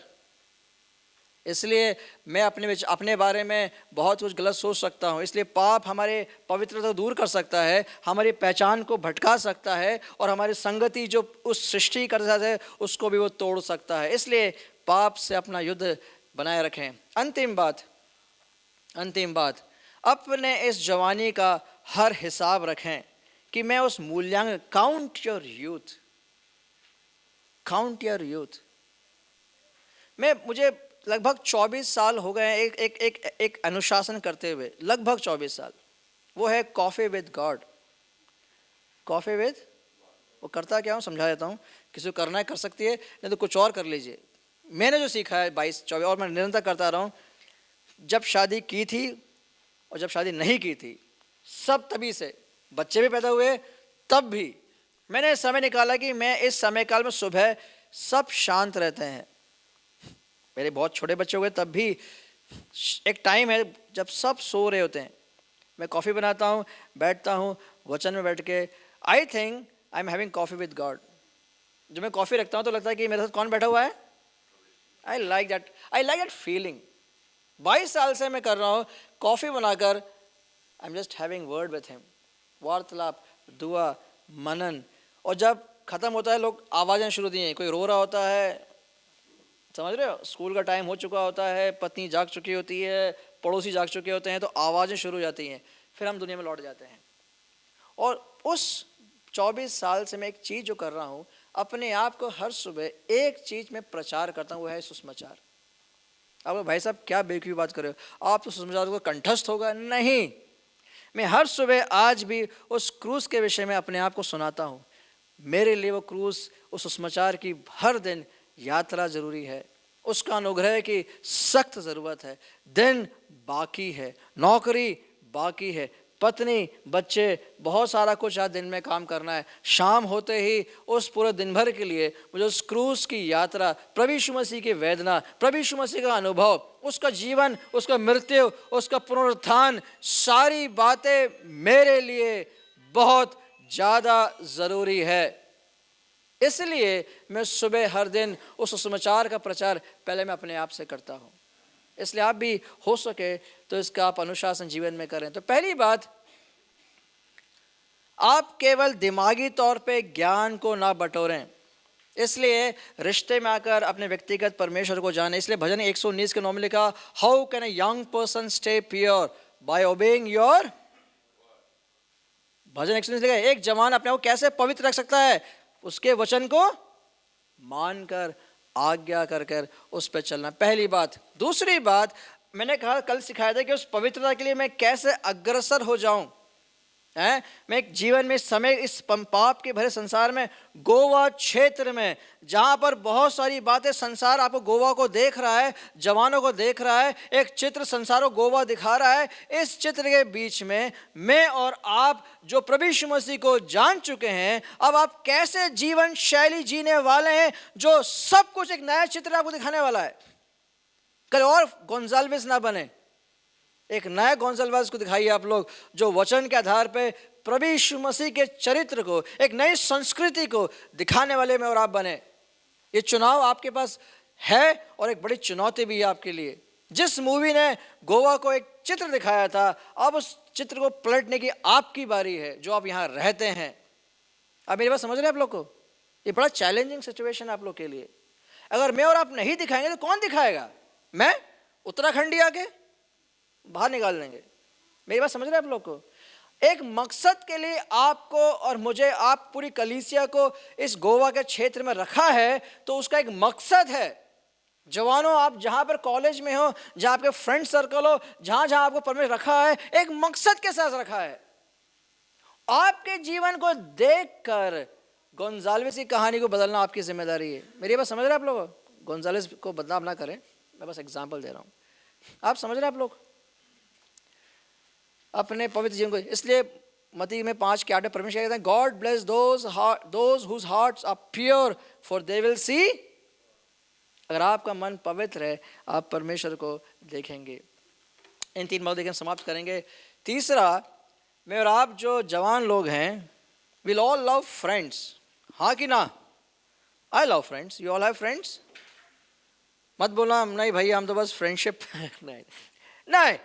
इसलिए मैं अपने बारे में बहुत कुछ गलत सोच सकता हूँ। इसलिए पाप हमारे पवित्रता दूर कर सकता है, हमारी पहचान को भटका सकता है, और हमारी संगति जो उस सृष्टि करता है उसको भी वो तोड़ सकता है। इसलिए पाप से अपना युद्ध बनाए रखें। अंतिम बात, अपने इस जवानी का हर हिसाब रखें कि मैं उस मूल्यांकन, काउंट योर यूथ। मुझे लगभग 24 साल हो गए एक अनुशासन करते हुए, लगभग 24 साल। वो है coffee with God. Coffee with, वो करता क्या हूँ समझा देता हूँ। किसी को करना है कर सकती है, नहीं तो कुछ और कर लीजिए। मैंने जो सीखा है 22-24, और मैं निरंतर करता रहा हूँ। जब शादी की थी और जब शादी नहीं की थी, सब तभी से, बच्चे भी पैदा हुए तब भी मैंने समय निकाला कि मैं इस समय काल में सुबह सब शांत रहते हैं। मेरे बहुत छोटे बच्चे हुए तब भी एक टाइम है जब सब सो रहे होते हैं, मैं कॉफ़ी बनाता हूँ, बैठता हूँ वचन में बैठ के। I think I am having coffee with God. जब मैं कॉफ़ी रखता हूँ तो लगता है कि मेरे साथ कौन बैठा हुआ है। I like that feeling. 22 साल से मैं कर रहा हूँ कॉफ़ी बनाकर। I am just having word with him, वार्तालाप, दुआ, मनन। और जब ख़त्म होता है लोग आवाज़ें शुरू दी हैं, कोई रो रहा होता है, समझ रहे हो? स्कूल का टाइम हो चुका होता है, पत्नी जाग चुकी होती है, पड़ोसी जाग चुके होते हैं, तो आवाज़ें शुरू हो जाती हैं, फिर हम दुनिया में लौट जाते हैं। और उस 24 साल से मैं एक चीज़ जो कर रहा हूँ, अपने आप को हर सुबह एक चीज़ में प्रचार करता हूँ, वो है सुसमाचार। अब भाई साहब क्या बेवकूफ़ी बात कर रहे हो, आप तो सुसमाचार को कंठस्थ होगा? नहीं, मैं हर सुबह आज भी उस क्रूस के विषय में अपने आप को सुनाता हूँ। मेरे लिए वो क्रूस, उस सुसमाचार की हर दिन यात्रा जरूरी है, उसका अनुग्रह की सख्त ज़रूरत है। दिन बाकी है, नौकरी बाकी है, पत्नी, बच्चे, बहुत सारा कुछ आज दिन में काम करना है। शाम होते ही उस पूरे दिन भर के लिए मुझे उस क्रूस की यात्रा, प्रभु यीशु मसीह की वेदना, प्रभु यीशु मसीह का अनुभव, उसका जीवन, उसका मृत्यु, उसका पुनरुत्थान, सारी बातें मेरे लिए बहुत ज़्यादा ज़रूरी है। इसलिए मैं सुबह हर दिन उस समाचार का प्रचार पहले मैं अपने आप से करता हूँ। इसलिए आप भी हो सके तो इसका आप अनुशासन जीवन में करें। तो पहली बात, आप केवल दिमागी तौर पे ज्ञान को ना बटोरें, इसलिए रिश्ते में आकर अपने व्यक्तिगत परमेश्वर को जाने। इसलिए भजन 119 के 9 में लिखा, how can a young person stay pure by obeying your. भजन 119 लिखा, एक जवान अपने को कैसे पवित्र रख सकता है? उसके वचन को मानकर, आज्ञा कर कर उस पर चलना, पहली बात। दूसरी बात, मैंने कहा कल सिखाया था कि उस पवित्रता के लिए मैं कैसे अग्रसर हो जाऊं। मैं एक जीवन में समय इस पाप के भरे संसार में, गोवा क्षेत्र में, जहां पर बहुत सारी बातें, संसार आपको गोवा को देख रहा है, जवानों को देख रहा है, एक चित्र संसार को गोवा दिखा रहा है। इस चित्र के बीच में मैं और आप जो प्रभु यीशु मसीह को जान चुके हैं, अब आप कैसे जीवन शैली जीने वाले हैं, जो सब कुछ एक नया चित्र आपको दिखाने वाला है। कल और गोंजाल्विस ना बने, एक नया गोंजाल्विस को दिखाइए आप लोग, जो वचन के आधार पे प्रभु यीशु मसीह के चरित्र को, एक नई संस्कृति को दिखाने वाले में और आप बने। ये चुनाव आपके पास है और एक बड़ी चुनौती भी है आपके लिए। जिस मूवी ने गोवा को एक चित्र दिखाया था, अब उस चित्र को पलटने की आपकी बारी है, जो आप यहाँ रहते हैं। आप मेरी बात समझ रहे हैं आप लोग को? ये बड़ा चैलेंजिंग सिचुएशन है आप लोग के लिए। अगर मैं और आप नहीं दिखाएंगे तो कौन दिखाएगा? मैं उत्तराखंडी आके बाहर निकाल देंगे। मेरी बात समझ रहे हैं आप लोग को? एक मकसद के लिए आपको और मुझे, आप पूरी कलीसिया को इस गोवा के क्षेत्र में रखा है, तो उसका एक मकसद है। जवानों, आप जहां पर कॉलेज में हो, जहां आपके फ्रेंड सर्कल हो, जहां जहां आपको परमेश्वर रखा है, एक मकसद के साथ रखा है। आपके जीवन को देखकर गोंजाल्विस की कहानी को बदलना आपकी जिम्मेदारी है। मेरी बात समझ रहे हैं आप लोग? गोंजाल्विस को बदनाम ना करें, मैं बस एग्जाम्पल दे रहा हूं। आप समझ रहे हैं आप लोग अपने पवित्र जीवन को? इसलिए मत्ती में 5:8 परमेश्वर कहते हैं, God bless those whose hearts are pure for they will see. अगर आपका मन पवित्र है, आप परमेश्वर को देखेंगे। इन 3 बातों को समाप्त करेंगे। तीसरा, मैं और आप जो जवान लोग हैं, विल ऑल लव फ्रेंड्स, हाँ कि ना? I love friends, you all have friends? मत बोलना नहीं भैया हम तो बस फ्रेंडशिप नहीं,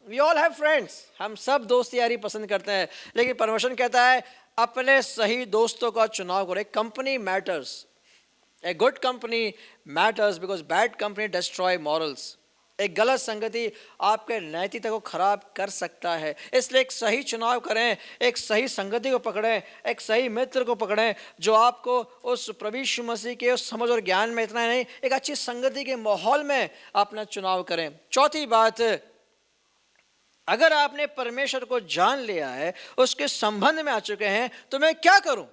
वी ऑल हैव फ्रेंड्स, हम सब दोस्त यारी पसंद करते हैं। लेकिन परमेश्वर कहता है अपने सही दोस्तों का चुनाव करो। Company matters, a good company matters because bad company destroy morals. एक गलत संगति आपके नैतिकता को खराब कर सकता है। इसलिए एक सही चुनाव करें, एक सही संगति को पकड़ें, एक सही मित्र को पकड़ें जो आपको उस प्रभु यीशु मसीह के उस समझ और ज्ञान में, इतना नहीं, एक अच्छी संगति के माहौल में अपना चुनाव करें। चौथी बात, अगर आपने परमेश्वर को जान लिया है, उसके संबंध में आ चुके हैं, तो मैं क्या करूं?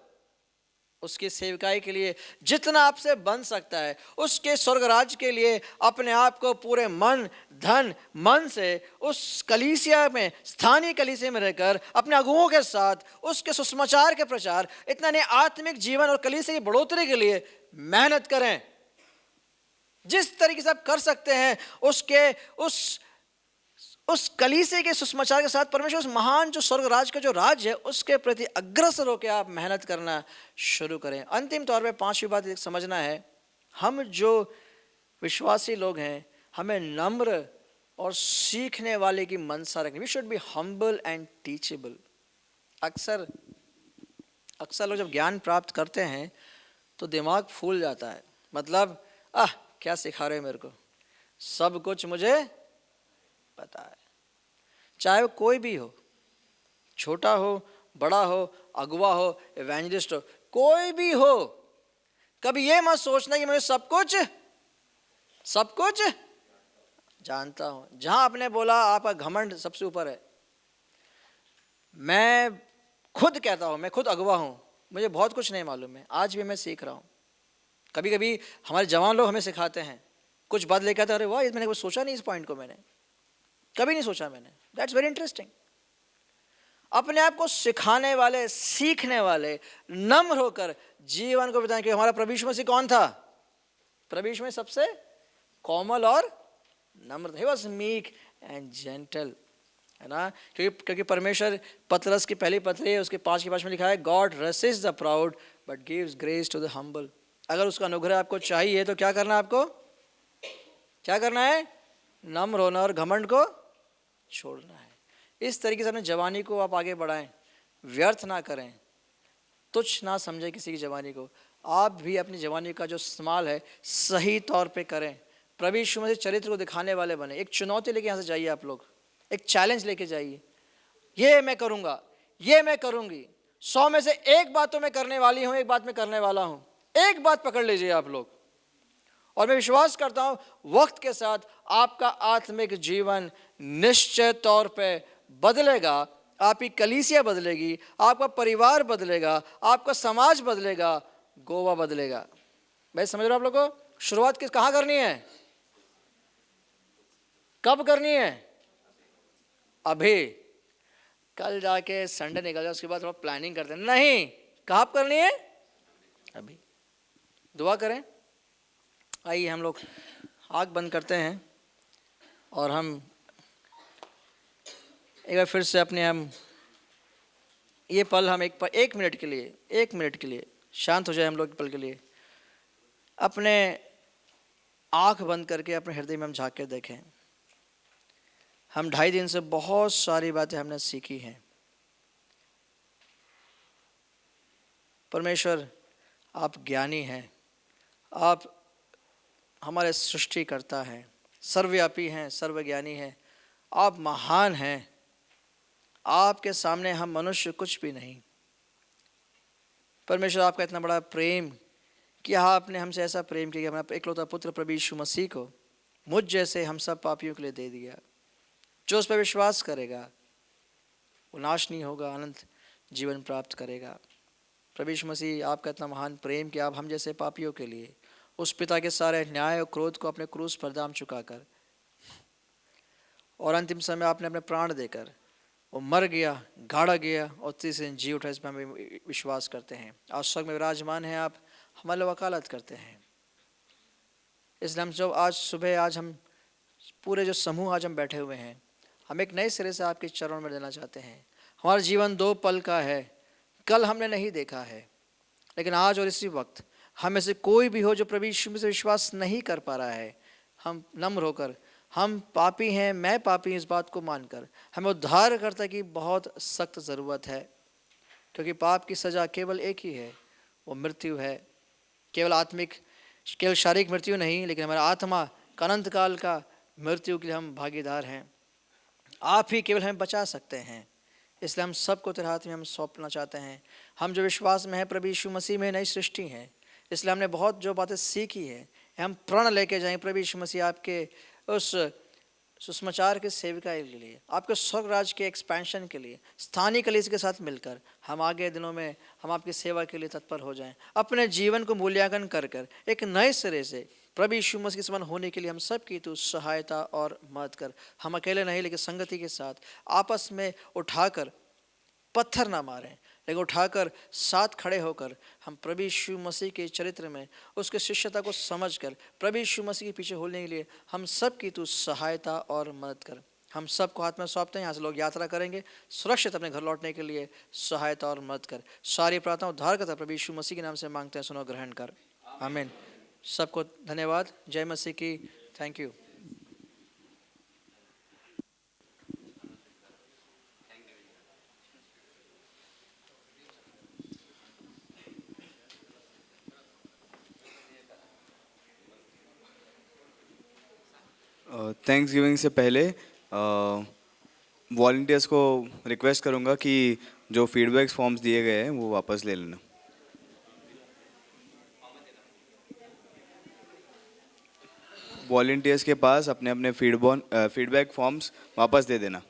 उसकी सेवकाई के लिए जितना आपसे बन सकता है, उसके स्वर्ग राज्य के लिए अपने आप को पूरे मन, धन, मन से उस कलीसिया में, स्थानीय कलीसिया में रहकर अपने अगुओं के साथ उसके सुसमाचार के प्रचार, इतना नहीं, आत्मिक जीवन और कलीसिया की बढ़ोतरी के लिए मेहनत करें। जिस तरीके से आप कर सकते हैं, उस कलीसिया के सुसमाचार के साथ परमेश्वर उस महान जो स्वर्ग राज का जो राज है, उसके प्रति अग्रसर होकर आप मेहनत करना शुरू करें। अंतिम तौर पे 5वीं बात समझना है, हम जो विश्वासी लोग हैं, हमें नम्र और सीखने वाले की मनसा रखनी। We should be humble and teachable. अक्सर लोग जब ज्ञान प्राप्त करते हैं तो दिमाग फूल जाता है। मतलब क्या सिखा रहे हो मेरे को? सब कुछ मुझे पता है। चाहे वो कोई भी हो, छोटा हो, बड़ा हो, अगुवा हो, इवेंजलिस्ट हो, कोई भी हो, कभी ये मत सोचना कि मुझे सब कुछ जानता हूं। जहां आपने बोला आपका घमंड सबसे ऊपर है। मैं खुद कहता हूं, मैं खुद अगुवा हूं, मुझे बहुत कुछ नहीं मालूम है, आज भी मैं सीख रहा हूं। कभी कभी हमारे जवान लोग हमें सिखाते हैं, कुछ बात लेकर आते, अरे वाह, मैंने कुछ सोचा नहीं, इस पॉइंट को मैंने कभी नहीं सोचा मैंने। That's very interesting. अपने आप को सिखाने वाले, सीखने वाले, नम्र होकर जीवन को बताएं कि हमारा प्रभु यीशु मसीह कौन था? प्रभु यीशु मसीह सबसे कोमल और नम्र, he was meek and gentle, है ना? क्योंकि परमेश्वर, पतरस की पहली पत्री है उसके 5 में लिखा है, God resist the proud but gives grace to the humble. अगर उसका अनुग्रह आपको चाहिए तो क्या करना है आपको? क्या करना है? नम्र होना और घमंड को छोड़ना है। इस तरीके से अपने जवानी को आप आगे बढ़ाएं, व्यर्थ ना करें, तुच्छ ना समझें किसी की जवानी को। आप भी अपनी जवानी का जो इस्तेमाल है सही तौर पे करें, प्रभु यीशु मसीह चरित्र को दिखाने वाले बने। एक चुनौती लेके यहाँ से जाइए आप लोग, एक चैलेंज लेके जाइए, ये मैं करूँगा, ये मैं करूँगी, 100 में से एक बात तो मैं करने वाली हूँ, एक बात मैं करने वाला हूँ, एक बात पकड़ लीजिए आप लोग। और मैं विश्वास करता हूँ वक्त के साथ आपका आत्मिक जीवन निश्चित तौर पे बदलेगा, आपकी कलीसिया बदलेगी, आपका परिवार बदलेगा, आपका समाज बदलेगा, गोवा बदलेगा। भाई समझ रहे हो आप लोग को? शुरुआत किस कहाँ करनी है? कब करनी है? अभी। कल जाके संडे निकल जाए उसके बाद थोड़ा प्लानिंग करते हैं, नहीं, कहाँ करनी है? अभी। दुआ करें। आइए हम लोग आँख बंद करते हैं और हम एक बार फिर से अपने हम ये पल हम एक मिनट के लिए शांत हो जाए हम लोग, एक पल के लिए अपने आँख बंद करके अपने हृदय में हम झांक के देखें। हम 2.5 दिन से बहुत सारी बातें हमने सीखी हैं। परमेश्वर आप ज्ञानी हैं, आप हमारे सृष्टिकर्ता हैं, सर्वव्यापी हैं, सर्वज्ञानी हैं, आप महान हैं। आपके सामने हम मनुष्य कुछ भी नहीं। परमेश्वर आपका इतना बड़ा प्रेम कि आपने हमसे ऐसा प्रेम किया कि अपना इकलौता पुत्र प्रभु यीशु मसीह को मुझ जैसे हम सब पापियों के लिए दे दिया। जो उस पर विश्वास करेगा वो नाश नहीं होगा, अनंत जीवन प्राप्त करेगा। प्रभु यीशु मसीह आपका इतना महान प्रेम कि आप हम जैसे पापियों के लिए उस पिता के सारे न्याय और क्रोध को अपने क्रूस पर दाम चुकाकर और अंतिम समय आपने अपने प्राण देकर वो मर गया, गाड़ा गया और तीसरे दिन जी उठा, इसमें हम विश्वास करते हैं। आज स्वर्ग में विराजमान हैं आप, हमारे वकालत करते हैं। इसलिए हम जब आज सुबह, आज हम पूरे जो समूह आज हम बैठे हुए हैं, हम एक नए सिरे से आपके चरणों में देना चाहते हैं। हमारा जीवन 2 पल का है, कल हमने नहीं देखा है, लेकिन आज और इसी वक्त हम में से कोई भी हो जो प्रभु यीशु में से विश्वास नहीं कर पा रहा है, हम नम्र होकर, हम पापी हैं, मैं पापी, इस बात को मानकर हमें उद्धारकर्ता की बहुत सख्त ज़रूरत है। क्योंकि पाप की सज़ा केवल एक ही है, वो मृत्यु है। केवल आत्मिक, केवल शारीरिक मृत्यु नहीं, लेकिन हमारा आत्मा का अनंत काल का मृत्यु के लिए हम भागीदार हैं। आप ही केवल हमें बचा सकते हैं। इसलिए हम सबको तेरे हाथ में हम सौंपना चाहते हैं। हम जो विश्वास में हैं प्रभु यीशु मसीह में नई सृष्टि हैं, इसलिए हमने बहुत जो बातें सीखी है हम प्रण लेके जाएं प्रभु यीशु मसीह आपके उस सुसमाचार के सेविका के लिए, आपके स्वर्ग राज्य के एक्सपेंशन के लिए, स्थानीय कलीसिया के साथ मिलकर हम आगे दिनों में हम आपकी सेवा के लिए तत्पर हो जाएं। अपने जीवन को मूल्यांकन कर कर एक नए सिरे से प्रभु यीशु मसीह के समान होने के लिए हम सब की तू सहायता और मदद कर। हम अकेले नहीं, लेकिन संगति के साथ आपस में उठाकर पत्थर ना मारें, लेकिन उठाकर साथ खड़े होकर हम प्रभु यीशु मसीह के चरित्र में उसके शिष्यता को समझकर प्रभु यीशु मसीह के पीछे होने के लिए हम सब की तू सहायता और मदद कर। हम सबको हाथ में सौंपते हैं। यहाँ से लोग यात्रा करेंगे सुरक्षित अपने घर लौटने के लिए, सहायता और मदद कर। सारी प्रार्थना उद्धारकर्ता प्रभु यीशु मसीह के नाम से मांगते हैं, सुनो ग्रहण कर, आमीन। सबको धन्यवाद। जय मसीह की। Thank you. थैंक्स गिविंग से पहले वॉलंटियर्स को रिक्वेस्ट करूंगा कि जो फीडबैक फॉर्म्स दिए गए हैं वो वापस ले लेना। वॉलंटियर्स के पास अपने अपने फीडबैक फॉर्म्स वापस दे देना।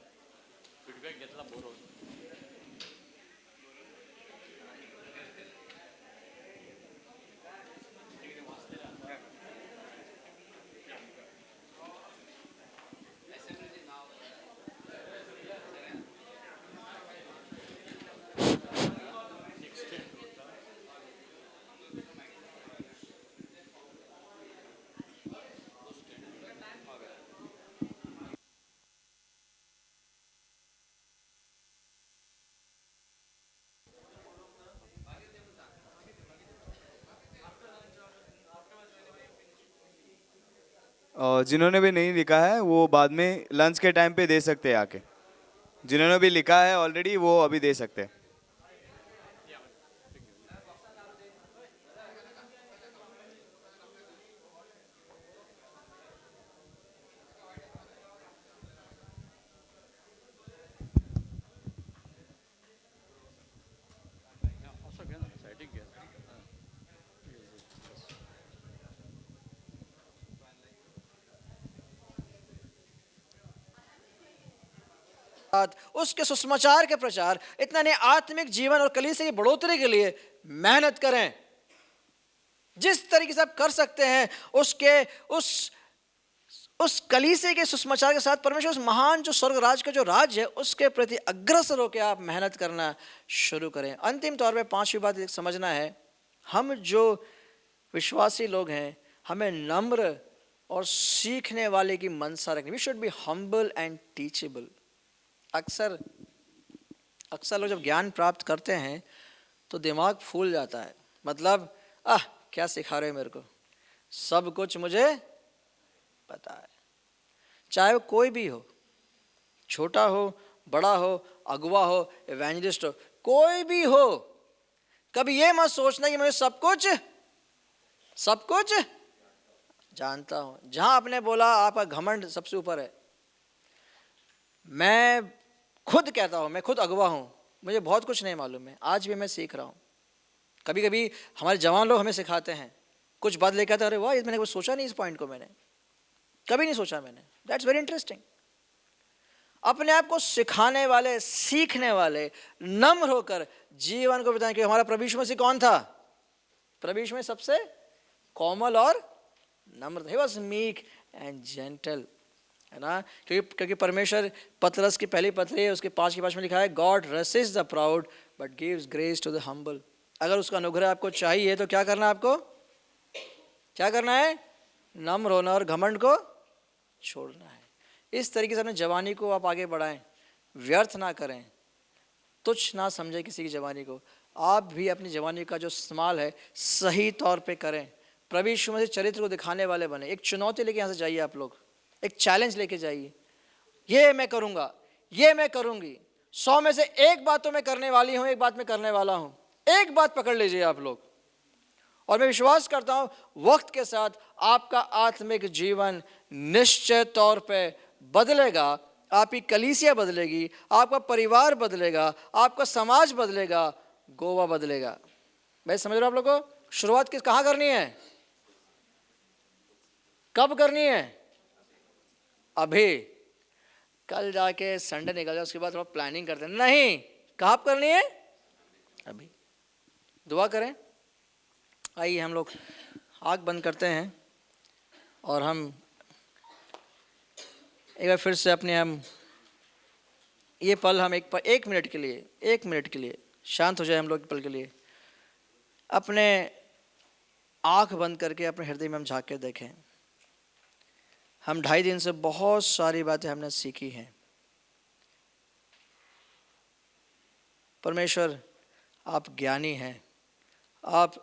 जिन्होंने भी नहीं लिखा है वो बाद में लंच के टाइम पे दे सकते हैं आके। जिन्होंने भी लिखा है ऑलरेडी वो अभी दे सकते हैं। उसके सुसमाचार के प्रचार, इतना नहीं आत्मिक जीवन और कलीसिया की बढ़ोतरी के लिए मेहनत करें। जिस तरीके से आप कर सकते हैं उसके उस कलीसिया के सुसमाचार के साथ परमेश्वर उस महान जो स्वर्ग राज का जो राज है उसके प्रति अग्रसर होकर आप मेहनत करना शुरू करें। अंतिम तौर पे पांचवी बात समझना है, हम जो विश्वासी लोग हैं हमें नम्र और सीखने वाले की मनसा रखनी। We should be humble and teachable. अक्सर लोग जब ज्ञान प्राप्त करते हैं तो दिमाग फूल जाता है, मतलब क्या सिखा रहे हो मेरे को, सब कुछ मुझे पता है। चाहे वो कोई भी हो, छोटा हो, बड़ा हो, अगुवा हो, इवेंजलिस्ट हो, कोई भी हो, कभी ये मत सोचना कि मुझे सब कुछ जानता हूं। जहां आपने बोला आपका घमंड सबसे ऊपर है। मैं खुद कहता हूं, मैं खुद अगुवा हूं, मुझे बहुत कुछ नहीं मालूम है, आज भी मैं सीख रहा हूं। कभी कभी हमारे जवान लोग हमें सिखाते हैं, कुछ बात लेकर आते, अरे वाह मैंने कुछ सोचा नहीं, इस पॉइंट को मैंने कभी नहीं सोचा मैंने, दैट्स वेरी इंटरेस्टिंग। अपने आप को सिखाने वाले, सीखने वाले, नम्र होकर जीवन को बिताएं। कि हमारा प्रभु यीशु मसीह कौन था? प्रभु यीशु मसीह सबसे कोमल और नम्र, he was meek and gentle, है ना। क्योंकि परमेश्वर, पतरस की पहली पत्री है उसके 5 में लिखा है, God resist the proud but gives grace to the humble. अगर उसका अनुग्रह आपको चाहिए तो क्या करना है आपको? क्या करना है? नम्र होना और घमंड को छोड़ना है। इस तरीके से अपनी जवानी को आप आगे बढ़ाएं, व्यर्थ ना करें, तुच्छ ना समझें किसी की जवानी को। आप भी अपनी जवानी का जो इस्तेमाल है सही तौर पे करें, प्रभु यीशु मसीह चरित्र को दिखाने वाले बने। एक चुनौती लेके यहाँ से जाइए आप लोग, एक चैलेंज लेके जाइए, ये मैं करूँगा, ये मैं करूँगी, 100 में से एक बात तो मैं करने वाली हूँ, एक बात मैं करने वाला हूँ। एक बात पकड़ लीजिए आप लोग, और मैं विश्वास करता हूँ वक्त के साथ आपका आत्मिक जीवन निश्चित तौर पे बदलेगा। आपकी कलीसिया बदलेगी, आपका परिवार बदलेगा, आपका समाज बदलेगा, गोवा बदलेगा। भाई समझ रहे हो आप लोगों को? शुरुआत कहाँ करनी है? कब करनी है? अभी। कल जाके संडे निकल जाए उसके बाद थोड़ा प्लानिंग करते हैं, नहीं, कहाँ करनी है? अभी। दुआ करें। आइए हम लोग आँख बंद करते हैं और हम एक बार फिर से अपने ये पल हम एक मिनट के लिए शांत हो जाए। हम लोग पल के लिए अपने आँख बंद करके अपने हृदय में हम झांक के देखें। हम 2.5 दिन से बहुत सारी बातें हमने सीखी हैं। परमेश्वर आप ज्ञानी हैं, आप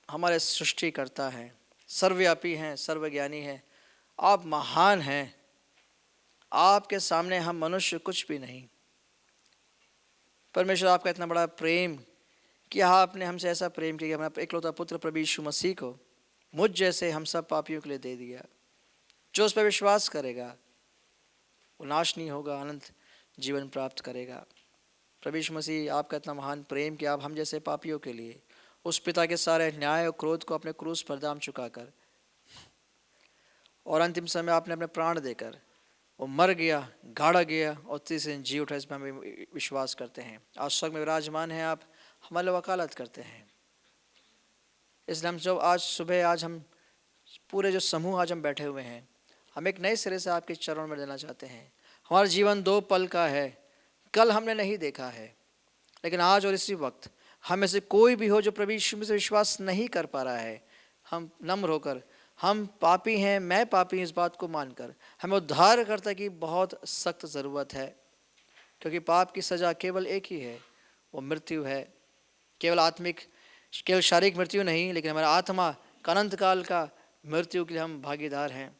हमारे सृष्टिकर्ता हैं, सर्वव्यापी हैं, सर्वज्ञानी हैं, आप महान हैं। आपके सामने हम मनुष्य कुछ भी नहीं। परमेश्वर आपका इतना बड़ा प्रेम कि आपने हमसे ऐसा प्रेम किया कि अपना इकलौता पुत्र प्रभु यीशु मसीह को मुझ जैसे हम सब पापियों के लिए दे दिया। जो उस पर विश्वास करेगा वो नाश नहीं होगा, अनंत जीवन प्राप्त करेगा। प्रभु यीशु मसीह आपका इतना महान प्रेम कि आप हम जैसे पापियों के लिए उस पिता के सारे न्याय और क्रोध को अपने क्रूस पर दाम चुकाकर और अंतिम समय आपने अपने प्राण देकर वो मर गया, गाड़ा गया और तीसरे दिन जी उठा, इसमें हम विश्वास करते हैं। आज स्वर्ग में विराजमान हैं आप, हमारे वकालत करते हैं। इसलिए हम जो आज सुबह आज हम पूरे जो समूह आज हम बैठे हुए हैं, हम एक नए सिरे से आपके चरणों में देना चाहते हैं। हमारा जीवन 2 पल का है, कल हमने नहीं देखा है, लेकिन आज और इसी वक्त हम में से कोई भी हो जो प्रभु यीशु में से विश्वास नहीं कर पा रहा है, हम नम्र होकर हम पापी हैं, मैं पापी, इस बात को मानकर हमें उद्धारकर्ता की बहुत सख्त ज़रूरत है। क्योंकि पाप की सज़ा केवल एक ही है, वो मृत्यु है। केवल आत्मिक, केवल शारीरिक मृत्यु नहीं, लेकिन हमारा आत्मा का अनंत काल का मृत्यु के लिए हम भागीदार हैं।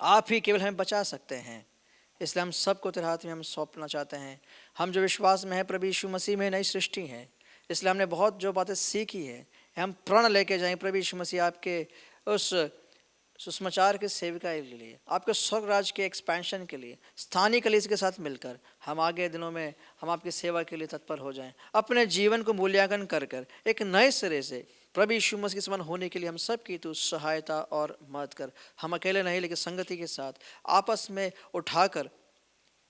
आप ही केवल हमें बचा सकते हैं। इसलिए हम सबको तेरे हाथ में हम सौंपना चाहते हैं। हम जो विश्वास में हैं प्रभु यीशु मसीह में नई सृष्टि हैं, इसलिए हमने बहुत जो बातें सीखी है हम प्रण लेके जाएं प्रभु यीशु मसीह आपके उस सुसमाचार के सेविका के लिए, आपके स्वर्ग राज्य के एक्सपेंशन के लिए, स्थानीय कलीसिया के साथ मिलकर हम आगे दिनों में हम आपकी सेवा के लिए तत्पर हो जाएं। अपने जीवन को मूल्यांकन कर कर एक नए सिरे से प्रभु यीशु मसीह के समान होने के लिए हम सब की तू सहायता और मदद कर। हम अकेले नहीं, लेकिन संगति के साथ आपस में उठाकर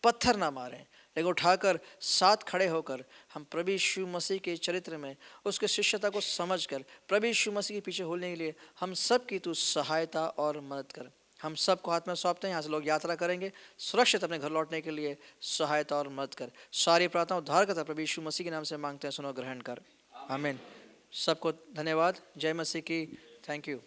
पत्थर ना मारें, लेकिन उठाकर साथ खड़े होकर हम प्रभु यीशु मसीह के चरित्र में उसके शिष्यता को समझकर प्रभु यीशु मसीह के पीछे होने के लिए हम सब की तू सहायता और मदद कर। हम सबको हाथ में सौंपते हैं। यहाँ से लोग यात्रा करेंगे सुरक्षित अपने घर लौटने के लिए सहायता और मदद कर। सारी प्रार्थना उद्धारकर्ता प्रभु यीशु मसीह के नाम से मांगते हैं, सुनो ग्रहण कर, आमीन। सबको धन्यवाद। जय मसीह की। Thank you.